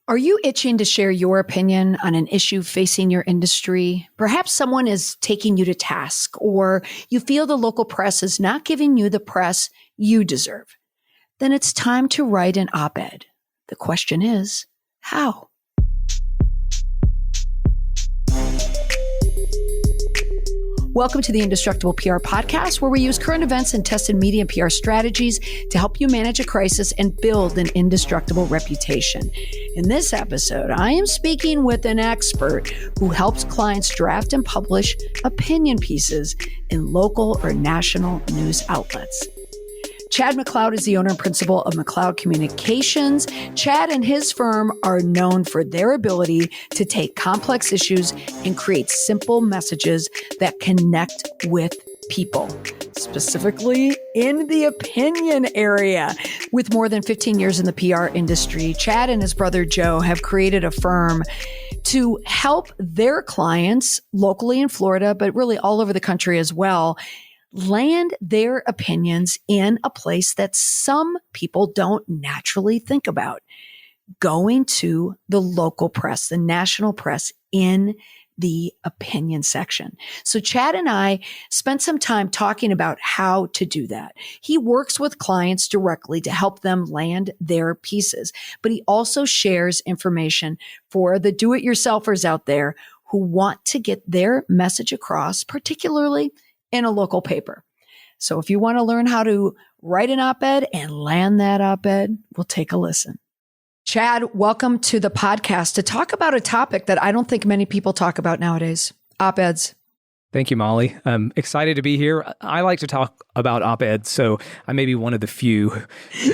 Are you itching to share your opinion on an issue facing your industry? Perhaps someone is taking you to task, or you feel the local press is not giving you the press you deserve. Then it's time to write an op-ed. The question is, how? Welcome to the Indestructible PR podcast, where we use current events and tested media and PR strategies to help you manage a crisis and build an indestructible reputation. In this episode, I am speaking with an expert who helps clients draft and publish opinion pieces in local or national news outlets. Chad McLeod is the owner and principal of McLeod Communications. Chad and his firm are known for their ability to take complex issues and create simple messages that connect with people, specifically in the opinion area. With more than 15 years in the PR industry, Chad and his brother Joe have created a firm to help their clients locally in Florida, but really all over the country as well, land their opinions in a place that some people don't naturally think about: going to the local press, the national press, in the opinion section. So Chad and I spent some time talking about how to do that. He works with clients directly to help them land their pieces, but he also shares information for the do-it-yourselfers out there who want to get their message across, particularly in a local paper. So if you want to learn how to write an op-ed and land that op-ed, we'll take a listen. Chad, welcome to the podcast to talk about a topic that I don't think many people talk about nowadays: op-eds. Thank you, Molly. I'm excited to be here. I like to talk about op-eds, so I may be one of the few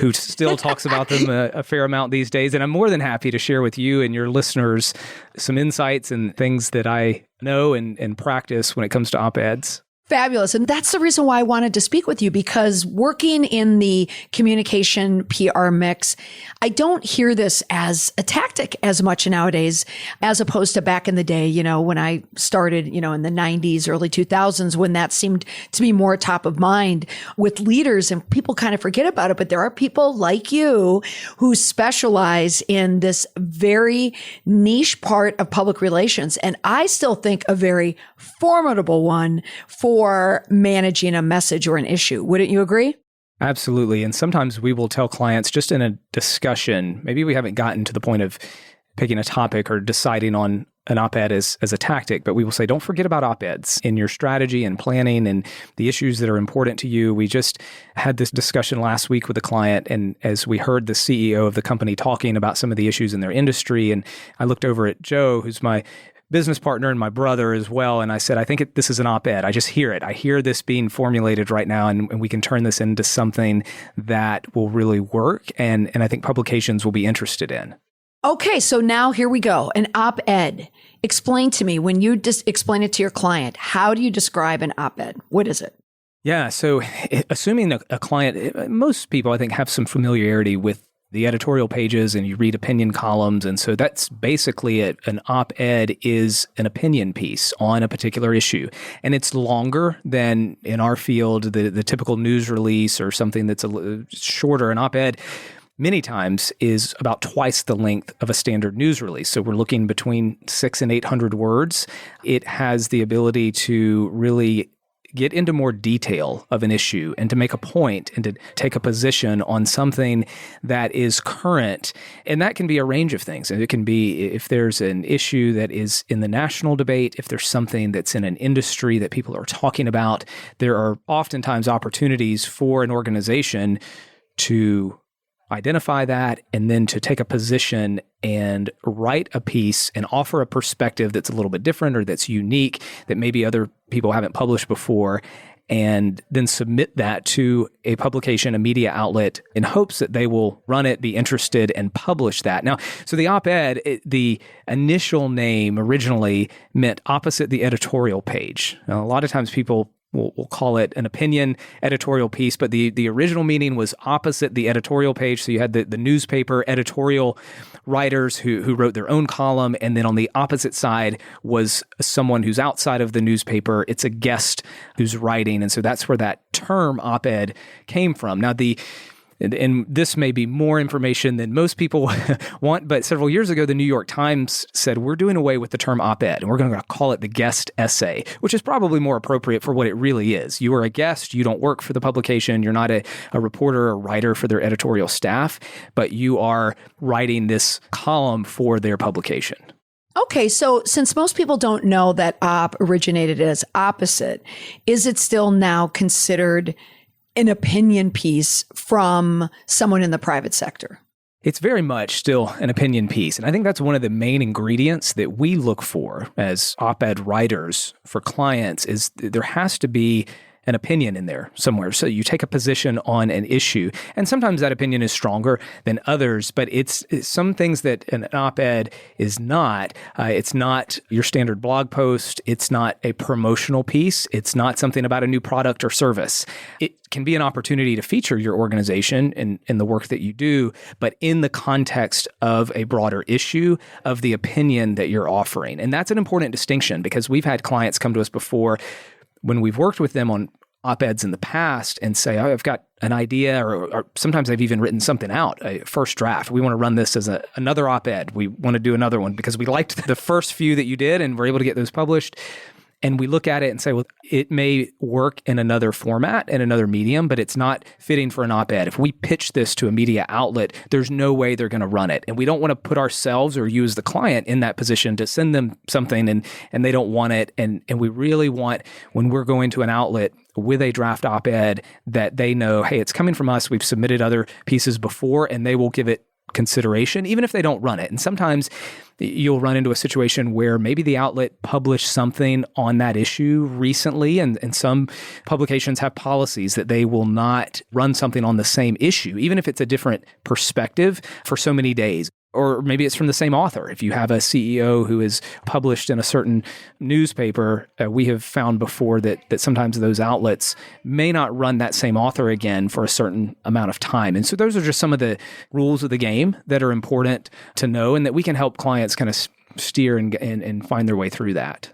who still talks about them a fair amount these days. And I'm more than happy to share with you and your listeners some insights and things that I know and practice when it comes to op-eds. Fabulous. And that's the reason why I wanted to speak with you, because working in the communication PR mix, I don't hear this as a tactic as much nowadays, as opposed to back in the day, when I started, in the 90s, early 2000s, when that seemed to be more top of mind with leaders, and people kind of forget about it. But there are people like you who specialize in this very niche part of public relations. And I still think a very formidable one for managing a message or an issue. Wouldn't you agree? Absolutely. And sometimes we will tell clients just in a discussion, maybe we haven't gotten to the point of picking a topic or deciding on an op-ed as a tactic, but we will say, don't forget about op-eds in your strategy and planning and the issues that are important to you. We just had this discussion last week with a client, and as we heard the CEO of the company talking about some of the issues in their industry, and I looked over at Joe, who's my business partner and my brother as well. And I said, I think this is an op-ed. I just hear it. I hear this being formulated right now, and we can turn this into something that will really work. And I think publications will be interested in. Okay, so now here we go. An op-ed. Explain to me, when you explain it to your client, how do you describe an op-ed? What is it? Yeah, so assuming a client, most people I think have some familiarity with the editorial pages, and you read opinion columns. And so that's basically it. An op-ed is an opinion piece on a particular issue. And it's longer than, in our field, the typical news release or something that's a little shorter. An op-ed many times is about twice the length of a standard news release. So we're looking between 600 and 800 words. It has the ability to really get into more detail of an issue and to make a point and to take a position on something that is current. And that can be a range of things. And it can be if there's an issue that is in the national debate, if there's something that's in an industry that people are talking about, there are oftentimes opportunities for an organization to identify that and then to take a position and write a piece and offer a perspective that's a little bit different or that's unique that maybe other people haven't published before, and then submit that to a publication, a media outlet, in hopes that they will run it, be interested, and publish that. Now, so the op-ed, the initial name originally meant opposite the editorial page. Now, a lot of times people we'll call it an opinion editorial piece, but the original meaning was opposite the editorial page. So you had the newspaper editorial writers who wrote their own column, and then on the opposite side was someone who's outside of the newspaper. It's a guest who's writing, and so that's where that term op-ed came from. Now, And this may be more information than most people want, but several years ago, the New York Times said, we're doing away with the term op-ed, and we're going to call it the guest essay, which is probably more appropriate for what it really is. You are a guest. You don't work for the publication. You're not a reporter or writer for their editorial staff, but you are writing this column for their publication. Okay, so since most people don't know that op originated as opposite, is it still now considered an opinion piece from someone in the private sector? It's very much still an opinion piece. And I think that's one of the main ingredients that we look for as op-ed writers for clients is there has to be an opinion in there somewhere. So you take a position on an issue, and sometimes that opinion is stronger than others, but it's some things that an op-ed is not. It's not your standard blog post. It's not a promotional piece. It's not something about a new product or service. It can be an opportunity to feature your organization in the work that you do, but in the context of a broader issue of the opinion that you're offering. And that's an important distinction because we've had clients come to us before when we've worked with them on op-eds in the past and say, oh, I've got an idea, or sometimes I've even written something out, a first draft. We want to run this as another op-ed. We want to do another one because we liked the first few that you did and we're able to get those published. And we look at it and say, well, it may work in another format and another medium, but it's not fitting for an op-ed. If we pitch this to a media outlet, there's no way they're going to run it. And we don't want to put ourselves or you as the client in that position to send them something and they don't want it. And we really want, when we're going to an outlet with a draft op-ed, that they know, hey, it's coming from us. We've submitted other pieces before, and they will give it consideration, even if they don't run it. And sometimes you'll run into a situation where maybe the outlet published something on that issue recently, and some publications have policies that they will not run something on the same issue, even if it's a different perspective, for so many days. Or maybe it's from the same author. If you have a CEO who is published in a certain newspaper, we have found before that sometimes those outlets may not run that same author again for a certain amount of time. And so those are just some of the rules of the game that are important to know and that we can help clients kind of steer and find their way through that.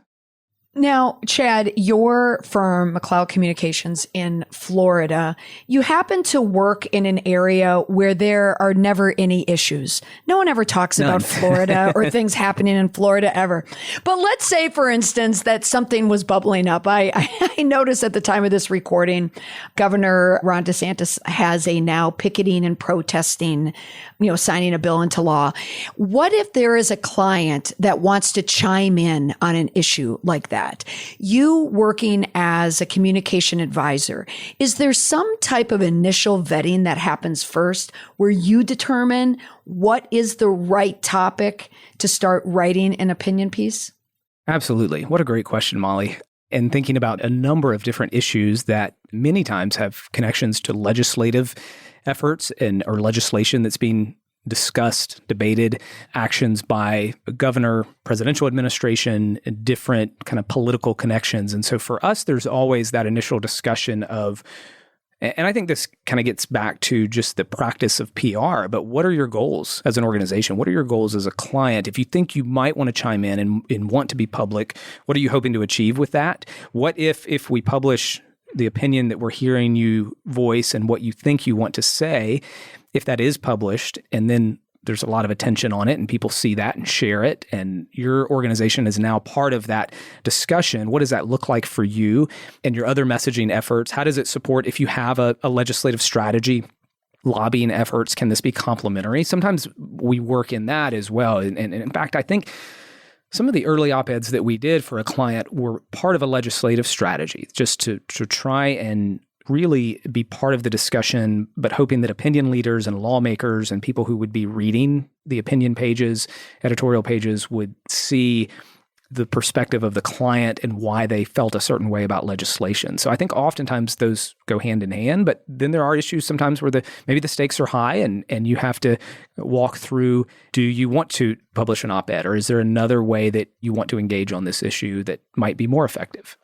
Now, Chad, your firm, McLeod Communications in Florida, you happen to work in an area where there are never any issues. No one ever talks about Florida or things happening in Florida ever. But let's say, for instance, that something was bubbling up. I noticed at the time of this recording, Governor Ron DeSantis has a now picketing and protesting, signing a bill into law. What if there is a client that wants to chime in on an issue like that? You working as a communication advisor, is there some type of initial vetting that happens first where you determine what is the right topic to start writing an opinion piece? Absolutely. What a great question, Molly. And thinking about a number of different issues that many times have connections to legislative efforts or legislation that's being discussed, debated, actions by a governor, presidential administration, different kind of political connections. And so for us, there's always that initial discussion of, and I think this kind of gets back to just the practice of PR, but what are your goals as an organization? What are your goals as a client? If you think you might want to chime in and want to be public, what are you hoping to achieve with that? What if we publish the opinion that we're hearing you voice and what you think you want to say, if that is published, and then there's a lot of attention on it and people see that and share it, and your organization is now part of that discussion, what does that look like for you and your other messaging efforts? How does it support if you have a legislative strategy? Lobbying efforts, can this be complementary? Sometimes we work in that as well. And in fact, I think some of the early op-eds that we did for a client were part of a legislative strategy, just to try and really be part of the discussion, but hoping that opinion leaders and lawmakers and people who would be reading the opinion pages, editorial pages, would see the perspective of the client and why they felt a certain way about legislation. So I think oftentimes those go hand in hand, but then there are issues sometimes where maybe the stakes are high and you have to walk through, do you want to publish an op-ed, or is there another way that you want to engage on this issue that might be more effective?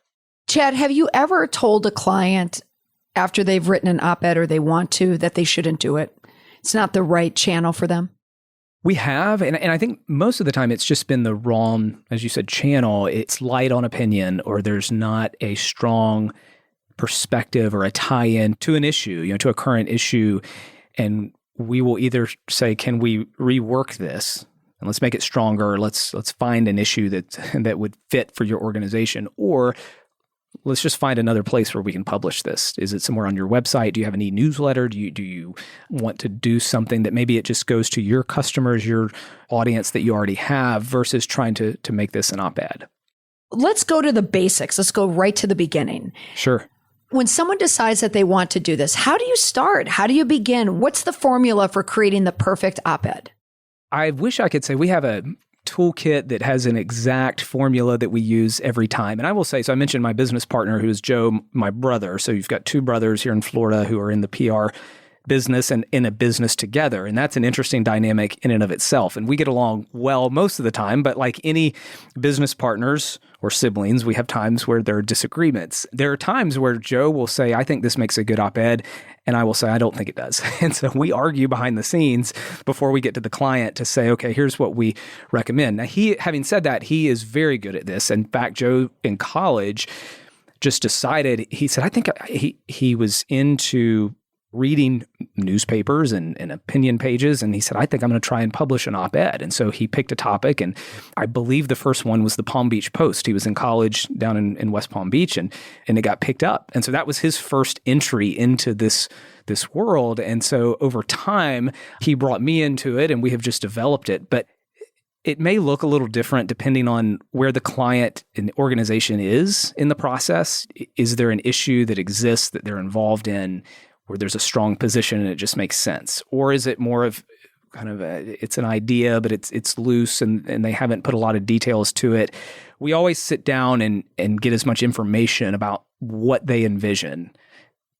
Chad, have you ever told a client after they've written an op-ed or they want to, that they shouldn't do it? It's not the right channel for them? We have, and I think most of the time it's just been the wrong, as you said, channel. It's light on opinion, or there's not a strong perspective or a tie-in to an issue, to a current issue. And we will either say, can we rework this? And let's make it stronger. Let's find an issue that would fit for your organization. Or let's just find another place where we can publish this. Is it somewhere on your website? Do you have an e-newsletter? Do you want to do something that maybe it just goes to your customers, your audience that you already have, versus trying to make this an op-ed? Let's go to the basics. Let's go right to the beginning. Sure. When someone decides that they want to do this, how do you start? How do you begin? What's the formula for creating the perfect op-ed? I wish I could say we have a toolkit that has an exact formula that we use every time. And I will say, so I mentioned my business partner, who is Joe, my brother. So you've got two brothers here in Florida who are in the PR business and in a business together. And that's an interesting dynamic in and of itself. And we get along well most of the time, but like any business partners or siblings, we have times where there are disagreements. There are times where Joe will say, I think this makes a good op-ed. And I will say, I don't think it does. And so we argue behind the scenes before we get to the client to say, okay, here's what we recommend. Now, having said that, he is very good at this. In fact, Joe in college just decided, he said, I think he was into reading newspapers and opinion pages. And he said, I think I'm going to try and publish an op-ed. And so he picked a topic. And I believe the first one was the Palm Beach Post. He was in college down in West Palm Beach and it got picked up. And so that was his first entry into this world. And so over time, he brought me into it and we have just developed it. But it may look a little different depending on where the client and the organization is in the process. Is there an issue that exists that they're involved in, where there's a strong position and it just makes sense? Or is it more of kind of it's an idea, but it's loose and they haven't put a lot of details to it? We always sit down and get as much information about what they envision.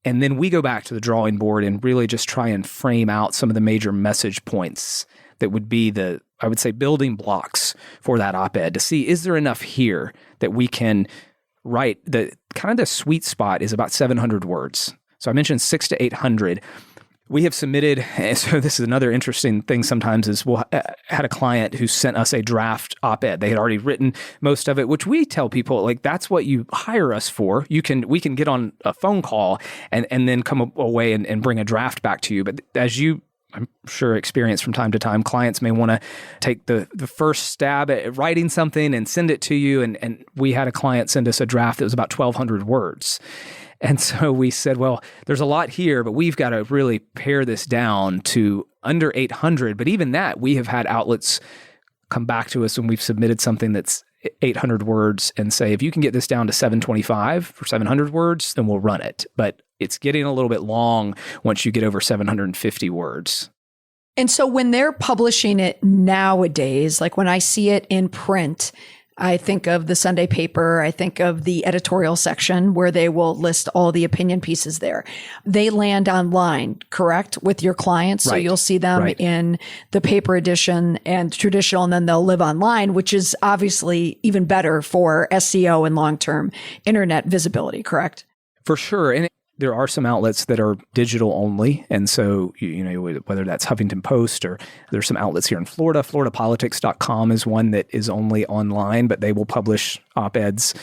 And then we go back to the drawing board and really just try and frame out some of the major message points that would be I would say, building blocks for that op-ed to see, is there enough here that we can write? The sweet spot is about 700 words. So I mentioned 600 to 800. We have submitted, so this is another interesting thing sometimes, is we'll had a client who sent us a draft op-ed. They had already written most of it, which we tell people, like, that's what you hire us for. We can get on a phone call and then come away and bring a draft back to you. But as you, I'm sure, experience from time to time, clients may want to take the first stab at writing something and send it to you. And we had a client send us a draft that was about 1,200 words. And so we said, well, there's a lot here, but we've got to really pare this down to under 800. But even that, we have had outlets come back to us when we've submitted something that's 800 words and say, if you can get this down to 725 or 700 words, then we'll run it. But it's getting a little bit long once you get over 750 words. And so when they're publishing it nowadays, like when I see it in print, I think of the Sunday paper. I think of the editorial section where they will list all the opinion pieces there. They land online, correct, with your clients? So you'll see them in the paper edition and traditional, and then they'll live online, which is obviously even better for SEO and long-term internet visibility, correct? For sure. And there are some outlets that are digital only. And so, whether that's Huffington Post or there's some outlets here in Florida, floridapolitics.com is one that is only online, but they will publish op-eds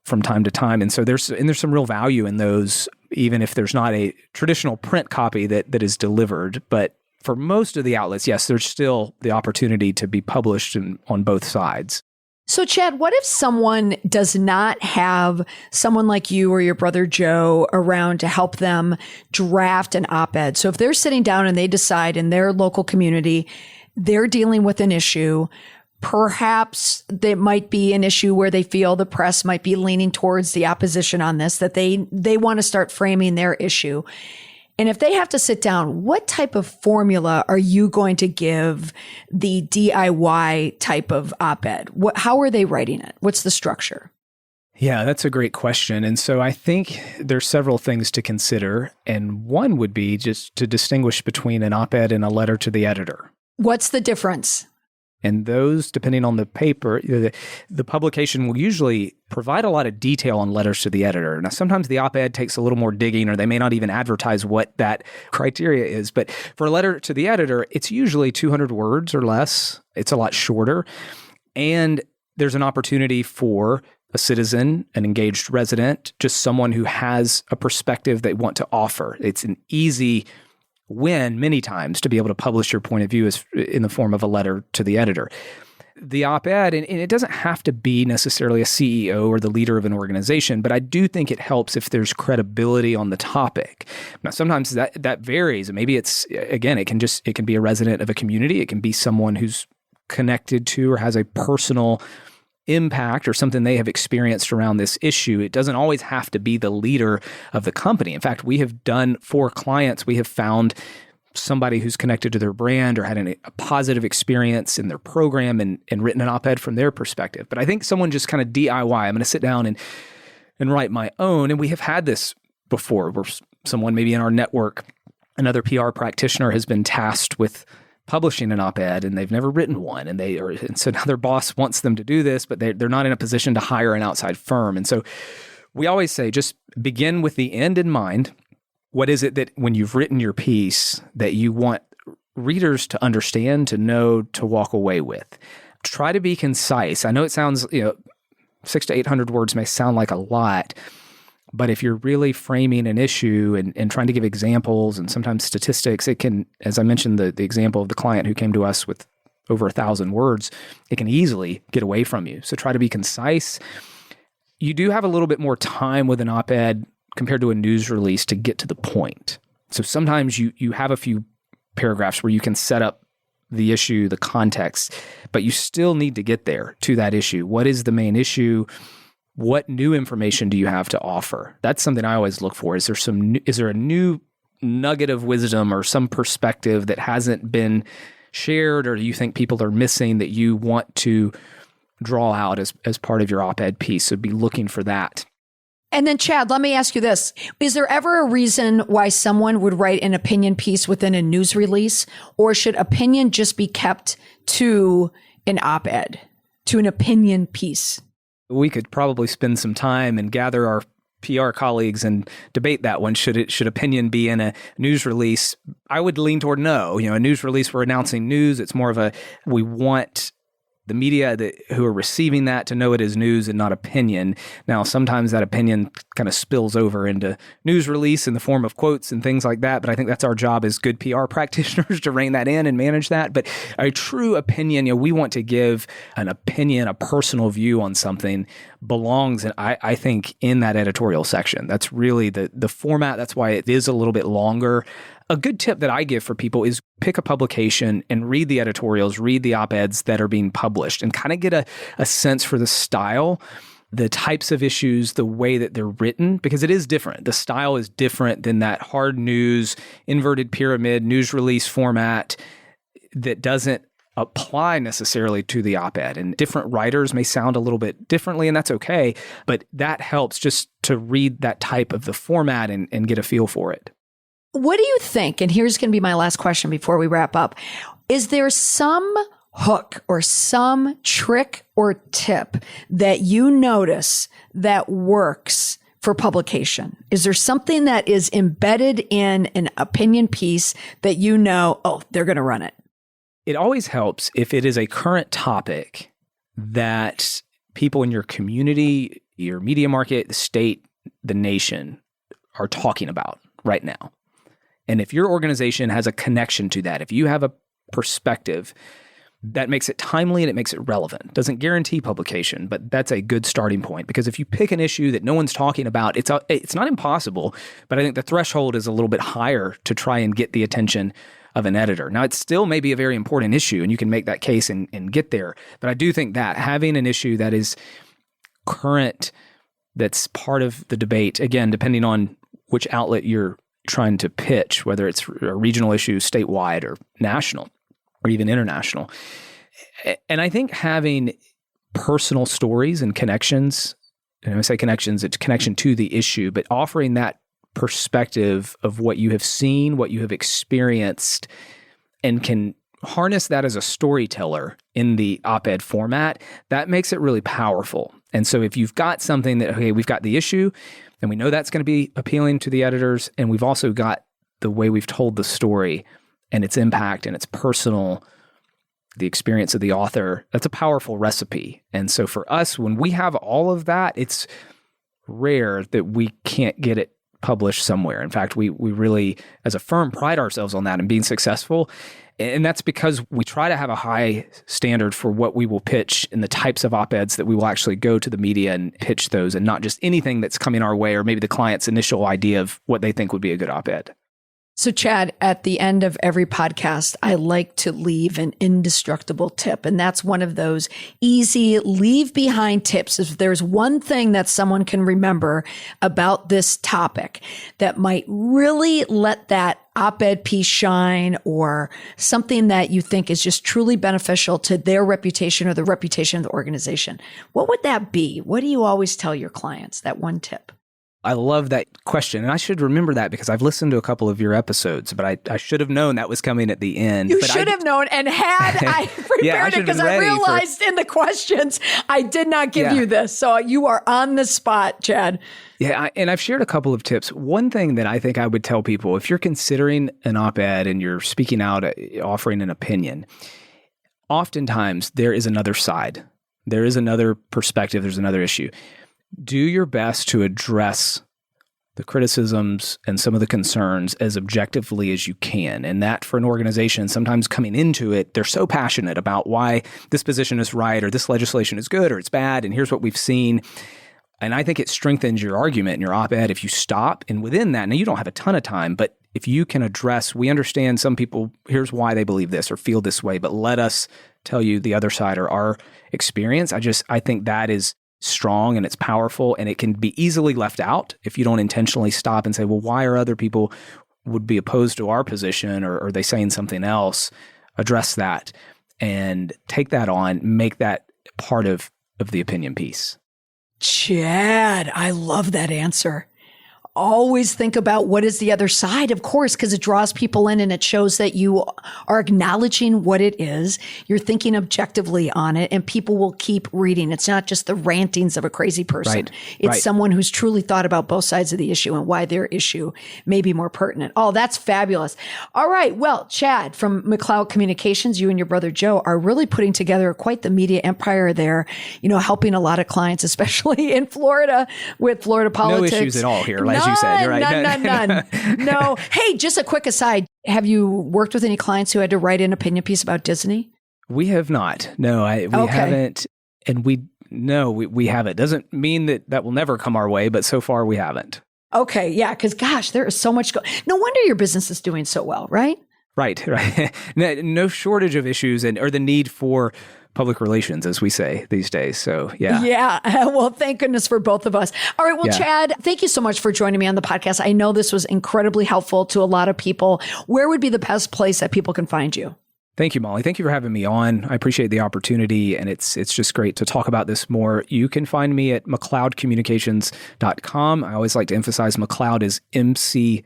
from time to time. And so there's some real value in those, even if there's not a traditional print copy that is delivered. But for most of the outlets, yes, there's still the opportunity to be published on both sides. So, Chad, what if someone does not have someone like you or your brother Joe around to help them draft an op-ed? So if they're sitting down and they decide in their local community, they're dealing with an issue, perhaps there might be an issue where they feel the press might be leaning towards the opposition on this, that they want to start framing their issue. And if they have to sit down, what type of formula are you going to give the DIY type of op-ed? How are they writing it? What's the structure? Yeah, that's a great question. And so I think there's several things to consider. And one would be just to distinguish between an op-ed and a letter to the editor. What's the difference? And those, depending on the paper, the publication will usually provide a lot of detail on letters to the editor. Now, sometimes the op-ed takes a little more digging, or they may not even advertise what that criteria is. But for a letter to the editor, it's usually 200 words or less. It's a lot shorter. And there's an opportunity for a citizen, an engaged resident, just someone who has a perspective they want to offer. It's an easy win many times to be able to publish your point of view in the form of a letter to the editor. The op-ed, and it doesn't have to be necessarily a CEO or the leader of an organization, but I do think it helps if there's credibility on the topic. Now, sometimes that varies. Maybe it's, again, it can be a resident of a community. It can be someone who's connected to or has a personal impact or something they have experienced around this issue. It doesn't always have to be the leader of the company. In fact, we have done for clients, we have found somebody who's connected to their brand or had a positive experience in their program and written an op-ed from their perspective. But I think someone just kind of DIY, I'm going to sit down and write my own. And we have had this before where someone maybe in our network, another PR practitioner has been tasked with publishing an op-ed and they've never written one. And so now their boss wants them to do this, but they're not in a position to hire an outside firm. And so we always say, just begin with the end in mind. What is it that when you've written your piece that you want readers to understand, to know, to walk away with? Try to be concise. I know it sounds, 600 to 800 words may sound like a lot, but if you're really framing an issue and trying to give examples and sometimes statistics, it can, as I mentioned, the example of the client who came to us with over 1,000 words, it can easily get away from you. So try to be concise. You do have a little bit more time with an op-ed compared to a news release to get to the point. So sometimes you have a few paragraphs where you can set up the issue, the context, but you still need to get there to that issue. What is the main issue? What new information do you have to offer? That's something I always look for. Is there a new nugget of wisdom or some perspective that hasn't been shared, or do you think people are missing that you want to draw out as part of your op-ed piece? So be looking for that. And then, Chad, let me ask you this. Is there ever a reason why someone would write an opinion piece within a news release, or should opinion just be kept to an op-ed, to an opinion piece? We could probably spend some time and gather our PR colleagues and debate that one. Should opinion be in a news release? I would lean toward no. A news release, we're announcing news. It's more of we want the media who are receiving that to know it is news and not opinion. Now, sometimes that opinion kind of spills over into news release in the form of quotes and things like that, but I think that's our job as good PR practitioners to rein that in and manage that. But a true opinion, we want to give an opinion, a personal view on something belongs, and I think, in that editorial section. That's really the format. That's why it is a little bit longer. A good tip that I give for people is pick a publication and read the editorials, read the op-eds that are being published, and kind of get a sense for the style, the types of issues, the way that they're written, because it is different. The style is different than that hard news, inverted pyramid news release format that doesn't apply necessarily to the op-ed. And different writers may sound a little bit differently, and that's okay, but that helps just to read that type of the format and get a feel for it. What do you think? And here's going to be my last question before we wrap up. Is there some hook or some trick or tip that you notice that works for publication? Is there something that is embedded in an opinion piece that they're going to run it? It always helps if it is a current topic that people in your community, your media market, the state, the nation are talking about right now. And if your organization has a connection to that, if you have a perspective, that makes it timely and it makes it relevant. Doesn't guarantee publication, but that's a good starting point. Because if you pick an issue that no one's talking about, it's not impossible, but I think the threshold is a little bit higher to try and get the attention of an editor. Now, it still may be a very important issue, and you can make that case and get there. But I do think that having an issue that is current, that's part of the debate, again, depending on which outlet you're trying to pitch, whether it's a regional issue, statewide, or national, or even international. And I think having personal stories and connections, and when I say connections, it's connection to the issue, but offering that perspective of what you have seen, what you have experienced, and can harness that as a storyteller in the op-ed format, that makes it really powerful. And so if you've got something that, okay, we've got the issue, and we know that's going to be appealing to the editors, and we've also got the way we've told the story and its impact and its personal, the experience of the author, that's a powerful recipe. And so for us, when we have all of that, it's rare that we can't get it published somewhere. In fact, we really, as a firm, pride ourselves on that and being successful. And that's because we try to have a high standard for what we will pitch and the types of op-eds that we will actually go to the media and pitch those, and not just anything that's coming our way or maybe the client's initial idea of what they think would be a good op-ed. So Chad, at the end of every podcast, I like to leave an indestructible tip. And that's one of those easy leave behind tips. If there's one thing that someone can remember about this topic that might really let that op-ed piece shine, or something that you think is just truly beneficial to their reputation or the reputation of the organization, what would that be? What do you always tell your clients, that one tip? I love that question. And I should remember that because I've listened to a couple of your episodes, but I should have known that was coming at the end. You should have known. And had I prepared it, because I realized in the questions, I did not give you this. So you are on the spot, Chad. Yeah. And I've shared a couple of tips. One thing that I think I would tell people, if you're considering an op-ed and you're speaking out, offering an opinion, oftentimes there is another side. There is another perspective. There's another issue. Do your best to address the criticisms and some of the concerns as objectively as you can. And that, for an organization, sometimes coming into it, they're so passionate about why this position is right, or this legislation is good or it's bad, and here's what we've seen. And I think it strengthens your argument in your op-ed if you stop. And within that, now you don't have a ton of time, but if you can address, we understand some people, here's why they believe this or feel this way, but let us tell you the other side or our experience. I think that is strong and it's powerful, and it can be easily left out if you don't intentionally stop and say, well, why are other people would be opposed to our position, or are they saying something else? Address that and take that on, make that part of the opinion piece. Chad, I love that answer. Always think about what is the other side, of course, because it draws people in and it shows that you are acknowledging what it is. You're thinking objectively on it, and people will keep reading. It's not just the rantings of a crazy person. Right. It's someone who's truly thought about both sides of the issue and why their issue may be more pertinent. Oh, that's fabulous. All right. Well, Chad from McLeod Communications, you and your brother Joe are really putting together quite the media empire there, helping a lot of clients, especially in Florida with Florida politics. No issues at all here, as you said. You're right. None. No. Hey, just a quick aside. Have you worked with any clients who had to write an opinion piece about Disney? We have not. No, we haven't. And we haven't. Doesn't mean that will never come our way, but so far we haven't. Okay. Yeah. Because gosh, there is so much. No wonder your business is doing so well, right? Right. No shortage of issues or the need for public relations, as we say these days. So, yeah. Yeah. Well, thank goodness for both of us. All right. Well, Chad, thank you so much for joining me on the podcast. I know this was incredibly helpful to a lot of people. Where would be the best place that people can find you? Thank you, Molly. Thank you for having me on. I appreciate the opportunity, and it's just great to talk about this more. You can find me at McLeodCommunications.com. I always like to emphasize McLeod is McLeod.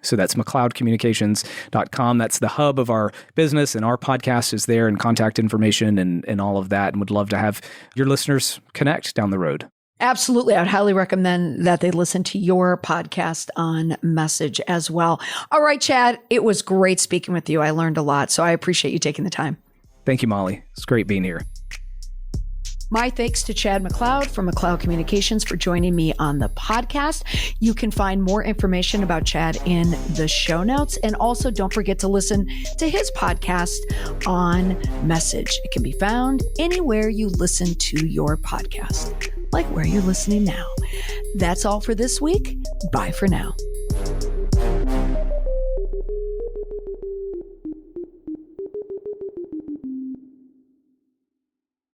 So that's McLeodCommunications.com. That's the hub of our business, and our podcast is there, and contact information and all of that. And would love to have your listeners connect down the road. Absolutely. I would highly recommend that they listen to your podcast on Message as well. All right, Chad, it was great speaking with you. I learned a lot, so I appreciate you taking the time. Thank you, Molly. It's great being here. My thanks to Chad McLeod from McLeod Communications for joining me on the podcast. You can find more information about Chad in the show notes. And also don't forget to listen to his podcast on Message. It can be found anywhere you listen to your podcast, like where you're listening now. That's all for this week. Bye for now.